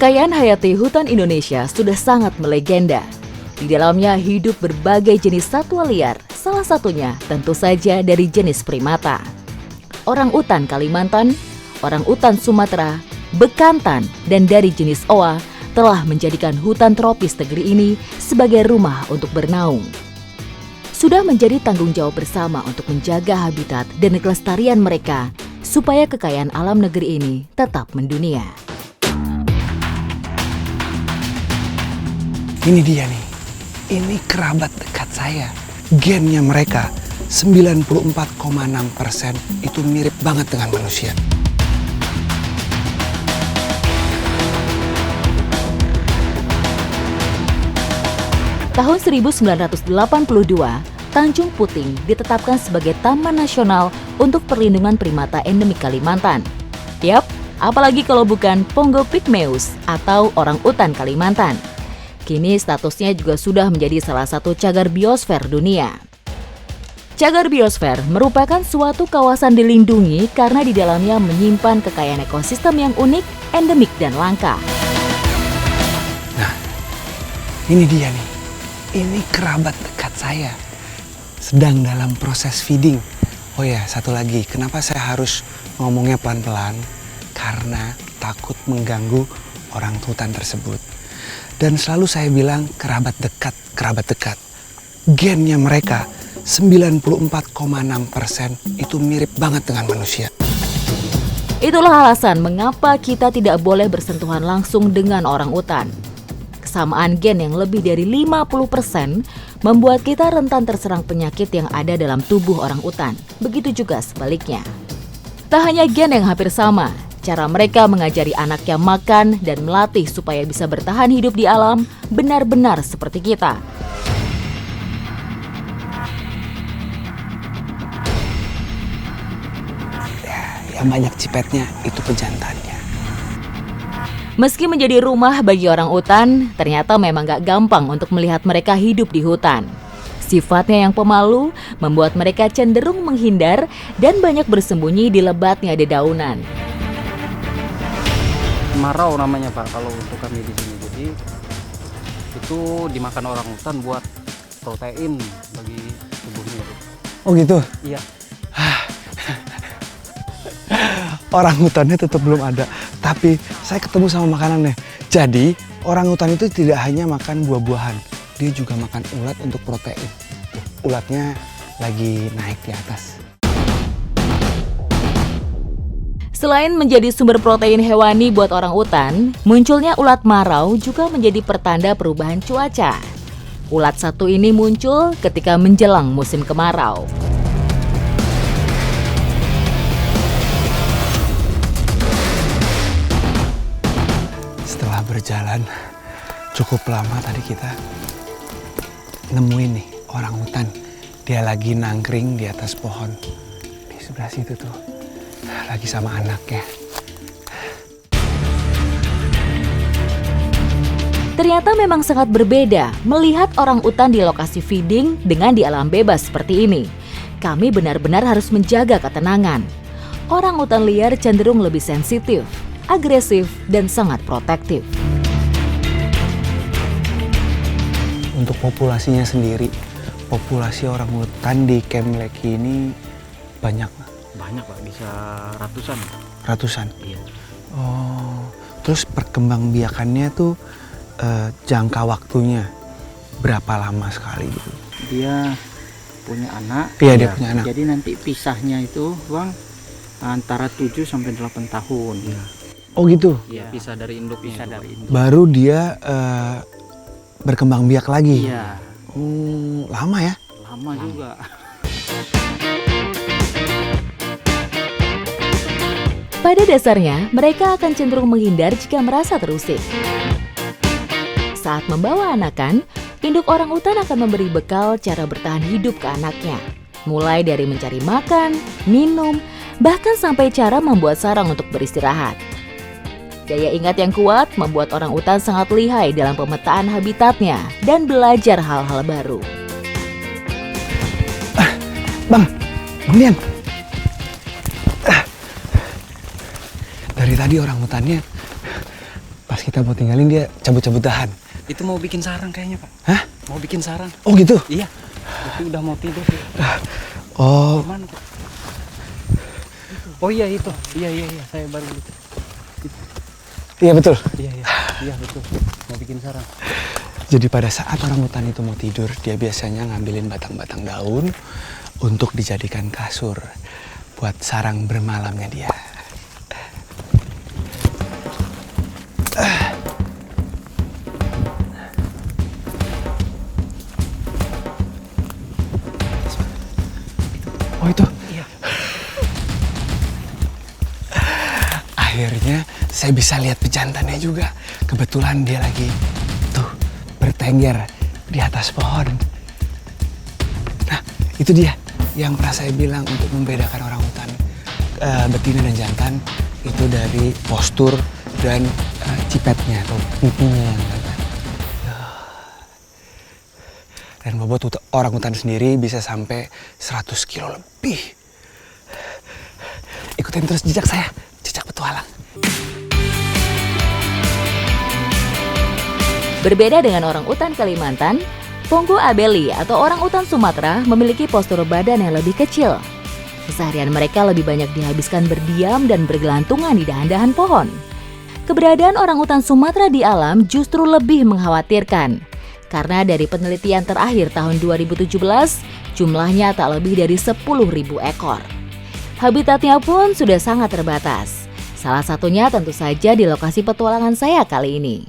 Kekayaan hayati hutan Indonesia sudah sangat melegenda. Di dalamnya hidup berbagai jenis satwa liar, salah satunya tentu saja dari jenis primata. Orangutan Kalimantan, orangutan Sumatera, bekantan, dan dari jenis oa telah menjadikan hutan tropis negeri ini sebagai rumah untuk bernaung. Sudah menjadi tanggung jawab bersama untuk menjaga habitat dan kelestarian mereka supaya kekayaan alam negeri ini tetap mendunia. Ini dia nih, ini kerabat dekat saya. Gennya mereka 94,6% itu mirip banget dengan manusia. Tahun 1982, Tanjung Puting ditetapkan sebagai Taman Nasional untuk Perlindungan Primata Endemik Kalimantan. Yap, apalagi kalau bukan Pongo Pygmaeus atau orangutan Kalimantan. Kini statusnya juga sudah menjadi salah satu cagar biosfer dunia. Cagar biosfer merupakan suatu kawasan dilindungi karena di dalamnya menyimpan kekayaan ekosistem yang unik, endemik, dan langka. Nah, ini dia nih. Ini kerabat dekat saya. Sedang dalam proses feeding. Oh ya, satu lagi. Kenapa saya harus ngomongnya pelan-pelan? Karena takut mengganggu orang hutan tersebut. Dan selalu saya bilang kerabat dekat. Gennya mereka 94,6% itu mirip banget dengan manusia. Itulah alasan mengapa kita tidak boleh bersentuhan langsung dengan orangutan. Kesamaan gen yang lebih dari 50% membuat kita rentan terserang penyakit yang ada dalam tubuh orangutan. Begitu juga sebaliknya. Tak hanya gen yang hampir sama, cara mereka mengajari anaknya makan dan melatih supaya bisa bertahan hidup di alam benar-benar seperti kita. Yang banyak cipetnya itu pejantannya. Meski menjadi rumah bagi orangutan, ternyata memang gak gampang untuk melihat mereka hidup di hutan. Sifatnya yang pemalu membuat mereka cenderung menghindar dan banyak bersembunyi di lebatnya dedaunan. Marau namanya Pak kalau untuk kami di sini. Jadi itu dimakan orangutan buat protein bagi tubuhnya. Oh gitu? Iya. Orangutannya tetap belum ada, tapi saya ketemu sama makanannya. Jadi orangutan itu tidak hanya makan buah-buahan, dia juga makan ulat untuk protein. Tuh, ulatnya lagi naik di atas. Selain menjadi sumber protein hewani buat orangutan, munculnya ulat marau juga menjadi pertanda perubahan cuaca. Ulat satu ini muncul ketika menjelang musim kemarau. Setelah berjalan cukup lama tadi kita nemuin nih orangutan. Dia lagi nangkring di atas pohon. Di sebelah situ tuh. Lagi sama anaknya. Ternyata memang sangat berbeda melihat orangutan di lokasi feeding dengan di alam bebas seperti ini. Kami benar-benar harus menjaga ketenangan. Orangutan liar cenderung lebih sensitif, agresif, dan sangat protektif. Untuk populasinya sendiri, populasi orangutan di Camp Leki ini banyak. Banyak Pak, bisa ratusan. Ratusan? Iya. Oh, terus perkembangbiakannya tuh jangka waktunya berapa lama sekali gitu? Dia punya anak. Iya, dia punya anak. Jadi nanti pisahnya itu Bang antara 7 sampai 8 tahun. Iya. Oh gitu? Iya. Pisah dari induknya. Pisah dari induk. Baru dia berkembang biak lagi? Iya. Lama ya? Lama juga. Pada dasarnya, mereka akan cenderung menghindar jika merasa terusik. Saat membawa anakan, induk orangutan akan memberi bekal cara bertahan hidup ke anaknya. Mulai dari mencari makan, minum, bahkan sampai cara membuat sarang untuk beristirahat. Daya ingat yang kuat membuat orangutan sangat lihai dalam pemetaan habitatnya dan belajar hal-hal baru. Bang Dian. Dari tadi orangutannya pas Pas kita mau tinggalin dia cabut-cabut dahan. Itu mau bikin sarang kayaknya, Pak. Hah? Mau bikin sarang. Oh gitu? Iya. Itu udah mau tidur. Oh, Mana, Pak? Oh iya itu. Iya, saya baru gitu. iya betul. Iya betul. Mau bikin sarang. Jadi pada saat orang hutan itu mau tidur, dia biasanya ngambilin batang-batang daun untuk dijadikan kasur buat sarang bermalamnya dia. Oh itu? Iya. Akhirnya saya bisa lihat pejantannya juga. Kebetulan dia lagi tuh bertengger di atas pohon. Nah, itu dia yang pernah saya bilang untuk membedakan orang hutan betina dan jantan itu dari postur dan cipetnya atau pipinya yang kelihatan. Dan bobot orang hutan sendiri bisa sampai 100 kilo lebih. Ikutin terus jejak saya, jejak petualang. Berbeda dengan orang utan Kalimantan, Pongo abeli atau orang utan Sumatera memiliki postur badan yang lebih kecil. Keseharian mereka lebih banyak dihabiskan berdiam dan bergelantungan di dahan-dahan pohon. Keberadaan orang utan Sumatera di alam justru lebih mengkhawatirkan. Karena dari penelitian terakhir tahun 2017, jumlahnya tak lebih dari 10.000 ekor. Habitatnya pun sudah sangat terbatas. Salah satunya tentu saja di lokasi petualangan saya kali ini.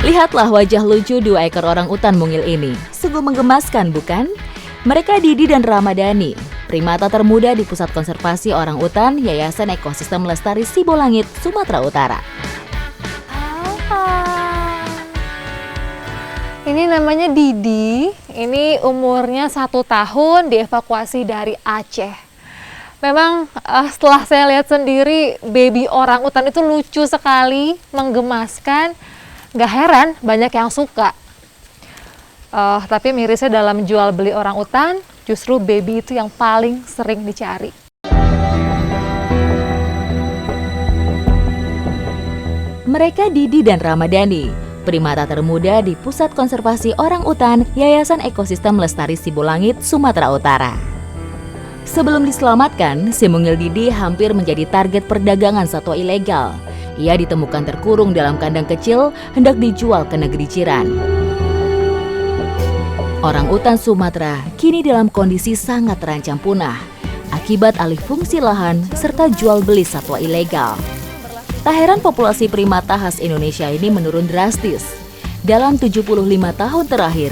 Lihatlah wajah lucu 2 ekor orang utan mungil ini. Sungguh menggemaskan, bukan? Mereka Didi dan Ramadhani, primata termuda di Pusat Konservasi Orang Utan Yayasan Ekosistem Lestari Sibolangit, Sumatera Utara. Ini namanya Didi, ini umurnya 1 tahun, dievakuasi dari Aceh. Memang setelah saya lihat sendiri, baby orang utan itu lucu sekali, menggemaskan. Gak heran banyak yang suka. Tapi mirisnya dalam jual beli orang utan, justru baby itu yang paling sering dicari. Mereka Didi dan Ramadhani, primata termuda di Pusat Konservasi Orang Utan Yayasan Ekosistem Lestari Sibolangit, Sumatera Utara. Sebelum diselamatkan, si mungil Didi hampir menjadi target perdagangan satwa ilegal. Ia ditemukan terkurung dalam kandang kecil hendak dijual ke negeri jiran. Orang utan Sumatera kini dalam kondisi sangat terancam punah akibat alih fungsi lahan serta jual beli satwa ilegal. Tak heran populasi primata khas Indonesia ini menurun drastis. Dalam 75 tahun terakhir,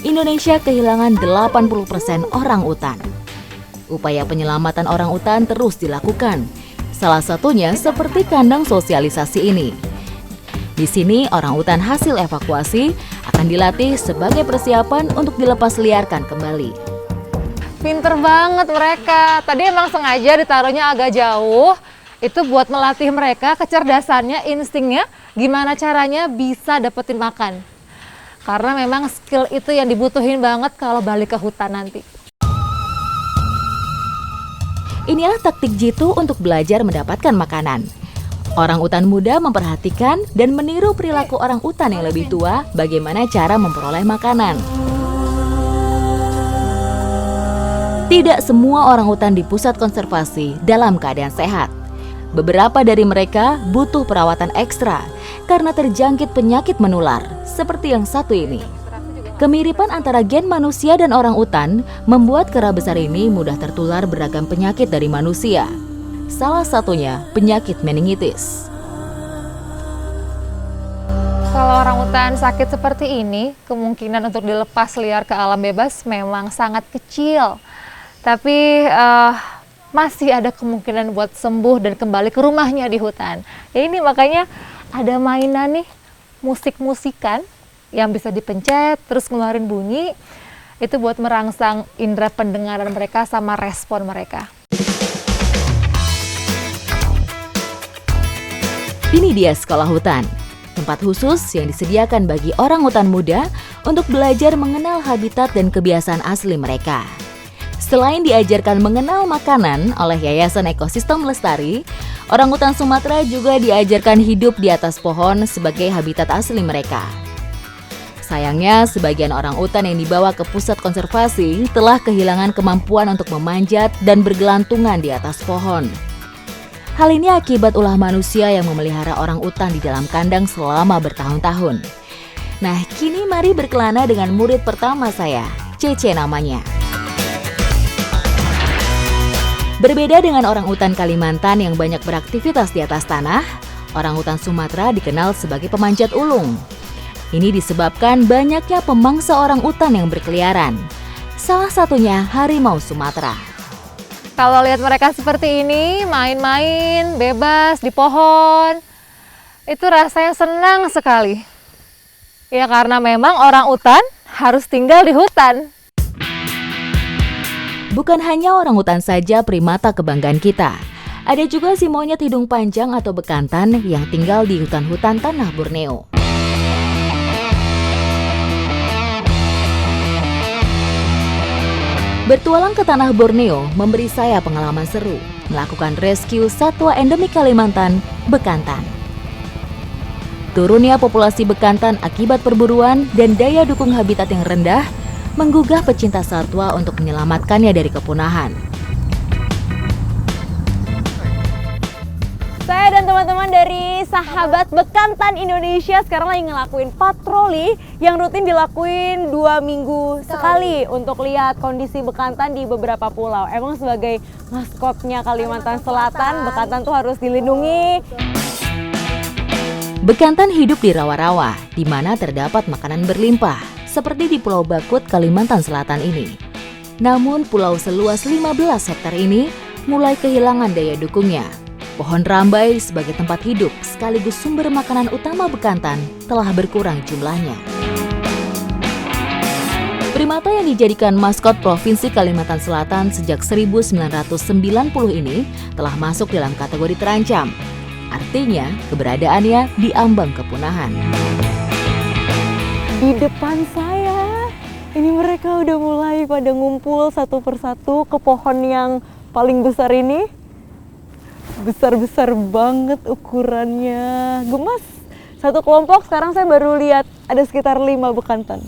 Indonesia kehilangan 80% orang utan. Upaya penyelamatan orang utan terus dilakukan. Salah satunya seperti kandang sosialisasi ini. Di sini orang utan hasil evakuasi akan dilatih sebagai persiapan untuk dilepas liarkan kembali. Pinter banget mereka. Tadi emang sengaja ditaruhnya agak jauh. Itu buat melatih mereka kecerdasannya, instingnya, gimana caranya bisa dapetin makan. Karena memang skill itu yang dibutuhin banget kalau balik ke hutan nanti. Inilah taktik jitu untuk belajar mendapatkan makanan. Orang utan muda memperhatikan dan meniru perilaku orang utan yang lebih tua bagaimana cara memperoleh makanan. Tidak semua orang utan di pusat konservasi dalam keadaan sehat. Beberapa dari mereka butuh perawatan ekstra karena terjangkit penyakit menular, seperti yang satu ini. Kemiripan antara gen manusia dan orang utan membuat kera besar ini mudah tertular beragam penyakit dari manusia. Salah satunya penyakit meningitis. Kalau orang utan sakit seperti ini, kemungkinan untuk dilepas liar ke alam bebas memang sangat kecil. Tapi masih ada kemungkinan buat sembuh dan kembali ke rumahnya di hutan. Ya ini makanya ada mainan nih, musik-musikan yang bisa dipencet terus ngeluarin bunyi. Itu buat merangsang indera pendengaran mereka sama respon mereka. Ini dia sekolah hutan, tempat khusus yang disediakan bagi orang hutan muda untuk belajar mengenal habitat dan kebiasaan asli mereka. Selain diajarkan mengenal makanan oleh Yayasan Ekosistem Lestari, orangutan Sumatera juga diajarkan hidup di atas pohon sebagai habitat asli mereka. Sayangnya, sebagian orangutan yang dibawa ke pusat konservasi telah kehilangan kemampuan untuk memanjat dan bergelantungan di atas pohon. Hal ini akibat ulah manusia yang memelihara orangutan di dalam kandang selama bertahun-tahun. Nah, kini mari berkelana dengan murid pertama saya, Cece namanya. Berbeda dengan orangutan Kalimantan yang banyak beraktivitas di atas tanah, orangutan Sumatera dikenal sebagai pemanjat ulung. Ini disebabkan banyaknya pemangsa orangutan yang berkeliaran. Salah satunya harimau Sumatera. Kalau lihat mereka seperti ini, main-main, bebas di pohon, itu rasanya senang sekali. Ya karena memang orangutan harus tinggal di hutan. Bukan hanya orangutan saja primata kebanggaan kita. Ada juga si monyet hidung panjang atau bekantan yang tinggal di hutan-hutan tanah Borneo. Bertualang ke tanah Borneo memberi saya pengalaman seru melakukan rescue satwa endemik Kalimantan, bekantan. Turunnya populasi bekantan akibat perburuan dan daya dukung habitat yang rendah menggugah pecinta satwa untuk menyelamatkannya dari kepunahan. Saya dan teman-teman dari Sahabat Bekantan Indonesia sekarang lagi ngelakuin patroli yang rutin dilakuin 2 minggu sekali untuk lihat kondisi bekantan di beberapa pulau. Emang sebagai maskotnya Kalimantan Selatan, bekantan tuh harus dilindungi. Bekantan hidup di rawa-rawa, di mana terdapat makanan berlimpah, seperti di Pulau Bakut, Kalimantan Selatan ini. Namun pulau seluas 15 hektar ini mulai kehilangan daya dukungnya. Pohon rambai sebagai tempat hidup sekaligus sumber makanan utama bekantan telah berkurang jumlahnya. Primata yang dijadikan maskot Provinsi Kalimantan Selatan sejak 1990 ini telah masuk dalam kategori terancam. Artinya, keberadaannya diambang kepunahan. Di depan saya, ini mereka udah mulai pada ngumpul satu persatu ke pohon yang paling besar ini. Besar-besar banget ukurannya, gemas. Satu kelompok, sekarang saya baru lihat ada sekitar 5 bekantan.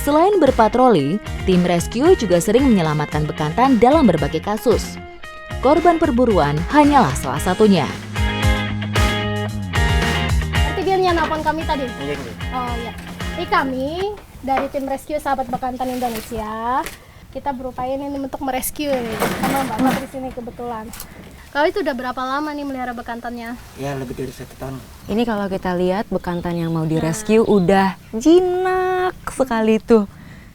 Selain berpatroli, tim rescue juga sering menyelamatkan bekantan dalam berbagai kasus. Korban perburuan hanyalah salah satunya. Dia nelpon kami tadi. Oh iya. Ini kami dari tim rescue Sahabat Bekantan Indonesia. Kita berupaya ini untuk merescue sama Mbak Mat di sini kebetulan. Kalau itu udah berapa lama nih melihara bekantannya? Ya lebih dari 1 tahun. Ini kalau kita lihat bekantan yang mau direscue udah jinak sekali tuh.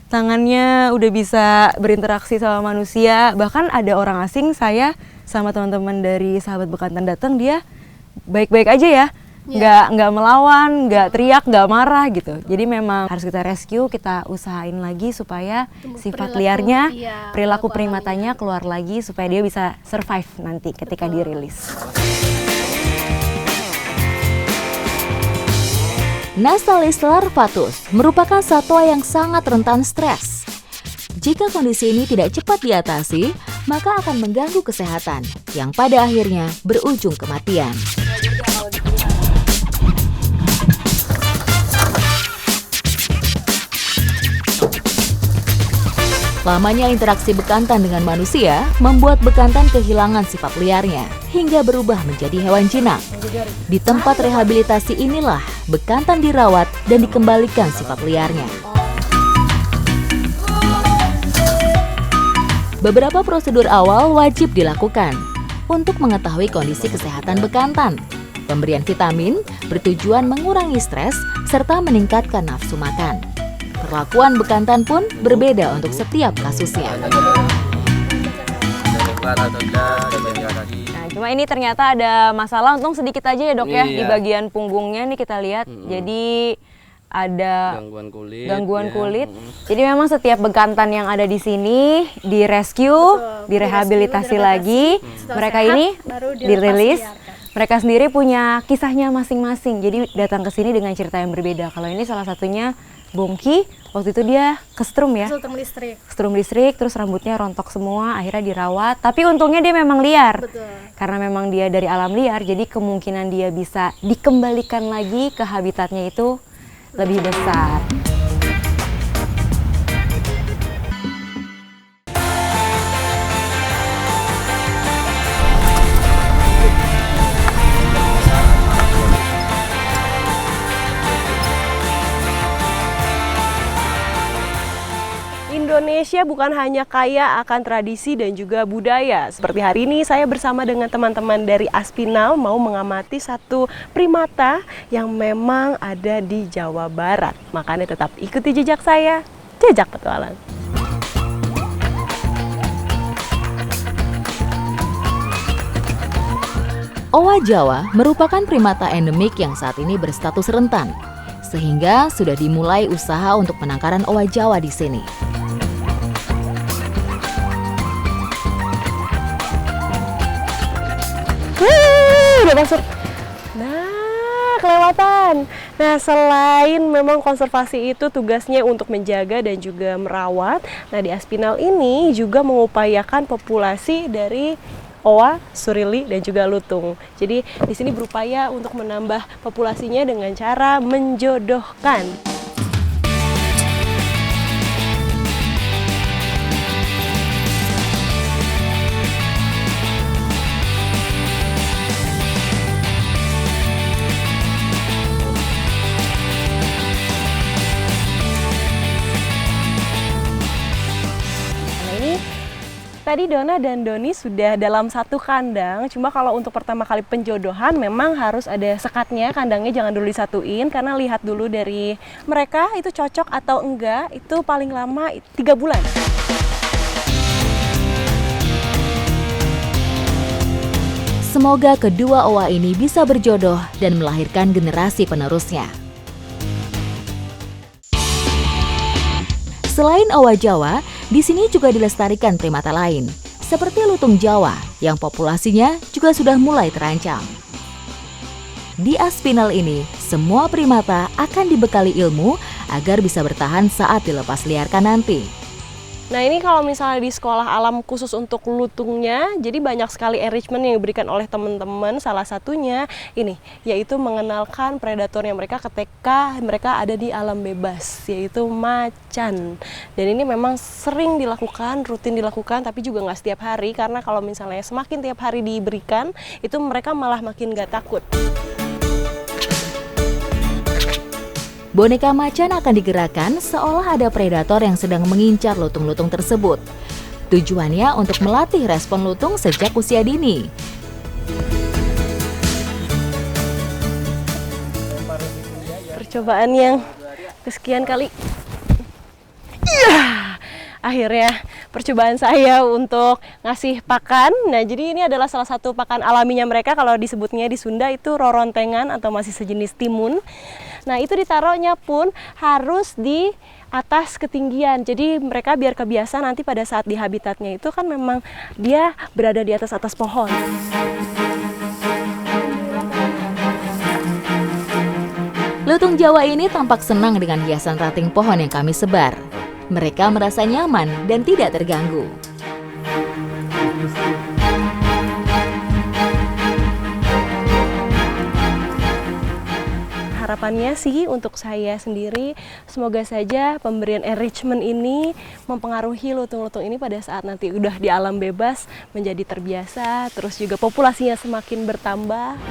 Tangannya udah bisa berinteraksi sama manusia. Bahkan ada orang asing, saya sama teman-teman dari Sahabat Bekantan datang, dia baik-baik aja ya. Nggak melawan, nggak teriak, nggak marah gitu. Jadi memang harus kita rescue, kita usahain lagi supaya sifat liarnya, perilaku primatanya keluar lagi supaya dia bisa survive nanti ketika dirilis. Nasalis larvatus merupakan satwa yang sangat rentan stres. Jika kondisi ini tidak cepat diatasi, maka akan mengganggu kesehatan, yang pada akhirnya berujung kematian. Lamanya interaksi bekantan dengan manusia membuat bekantan kehilangan sifat liarnya hingga berubah menjadi hewan jinak. Di tempat rehabilitasi inilah bekantan dirawat dan dikembalikan sifat liarnya. Beberapa prosedur awal wajib dilakukan untuk mengetahui kondisi kesehatan bekantan. Pemberian vitamin bertujuan mengurangi stres serta meningkatkan nafsu makan. Perlakuan bekantan pun berbeda untuk setiap kasusnya. Nah, cuma ini ternyata ada masalah, untung sedikit aja ya dok ya, di bagian punggungnya nih kita lihat. Jadi ada gangguan kulit. Jadi memang setiap bekantan yang ada di sini direhabilitasi lagi. Mereka ini dirilis. mereka sendiri punya kisahnya masing-masing. Jadi datang ke sini dengan cerita yang berbeda. Kalau ini salah satunya Bongki, waktu itu dia kesetrum ya. Kesetrum listrik, terus rambutnya rontok semua, akhirnya dirawat. Tapi untungnya dia memang liar. Betul. Karena memang dia dari alam liar, jadi kemungkinan dia bisa dikembalikan lagi ke habitatnya itu lebih besar. Indonesia bukan hanya kaya akan tradisi dan juga budaya. Seperti hari ini saya bersama dengan teman-teman dari Aspinal mau mengamati satu primata yang memang ada di Jawa Barat. Makanya tetap ikuti jejak saya, Jejak Petualang. Owa Jawa merupakan primata endemik yang saat ini berstatus rentan, sehingga sudah dimulai usaha untuk penangkaran owa Jawa di sini. Udah masuk. Nah, kelewatan. Nah, selain memang konservasi itu tugasnya untuk menjaga dan juga merawat, nah di Aspinal ini juga mengupayakan populasi dari owa, surili, dan juga lutung. Jadi di sini berupaya untuk menambah populasinya dengan cara menjodohkan. Tadi Dona dan Doni sudah dalam satu kandang, cuma kalau untuk pertama kali penjodohan memang harus ada sekatnya, kandangnya jangan dulu disatuin karena lihat dulu dari mereka itu cocok atau enggak, itu paling lama 3 bulan. Semoga kedua owa ini bisa berjodoh dan melahirkan generasi penerusnya. Selain owa Jawa, di sini juga dilestarikan primata lain, seperti lutung Jawa yang populasinya juga sudah mulai terancam. Di Aspinal ini, semua primata akan dibekali ilmu agar bisa bertahan saat dilepas liarkan nanti. Nah ini kalau misalnya di sekolah alam khusus untuk lutungnya, jadi banyak sekali enrichment yang diberikan oleh teman-teman. Salah satunya ini, yaitu mengenalkan predatornya mereka ketika mereka ada di alam bebas, yaitu macan. Dan ini memang sering dilakukan, rutin dilakukan, tapi juga nggak setiap hari. Karena kalau misalnya semakin tiap hari diberikan, itu mereka malah makin nggak takut. Boneka macan akan digerakkan seolah ada predator yang sedang mengincar lutung-lutung tersebut. Tujuannya untuk melatih respon lutung sejak usia dini. Percobaan yang kesekian kali. Akhirnya percobaan saya untuk ngasih pakan. Nah, jadi ini adalah salah satu pakan alaminya mereka. Kalau disebutnya di Sunda itu rorontengan atau masih sejenis timun. Nah, itu ditaruhnya pun harus di atas ketinggian. Jadi mereka biar kebiasa nanti pada saat di habitatnya itu kan memang dia berada di atas pohon. Lutung Jawa ini tampak senang dengan hiasan ranting pohon yang kami sebar. Mereka merasa nyaman dan tidak terganggu. Harapannya sih untuk saya sendiri, semoga saja pemberian enrichment ini mempengaruhi lutung-lutung ini pada saat nanti udah di alam bebas menjadi terbiasa, terus juga populasinya semakin bertambah.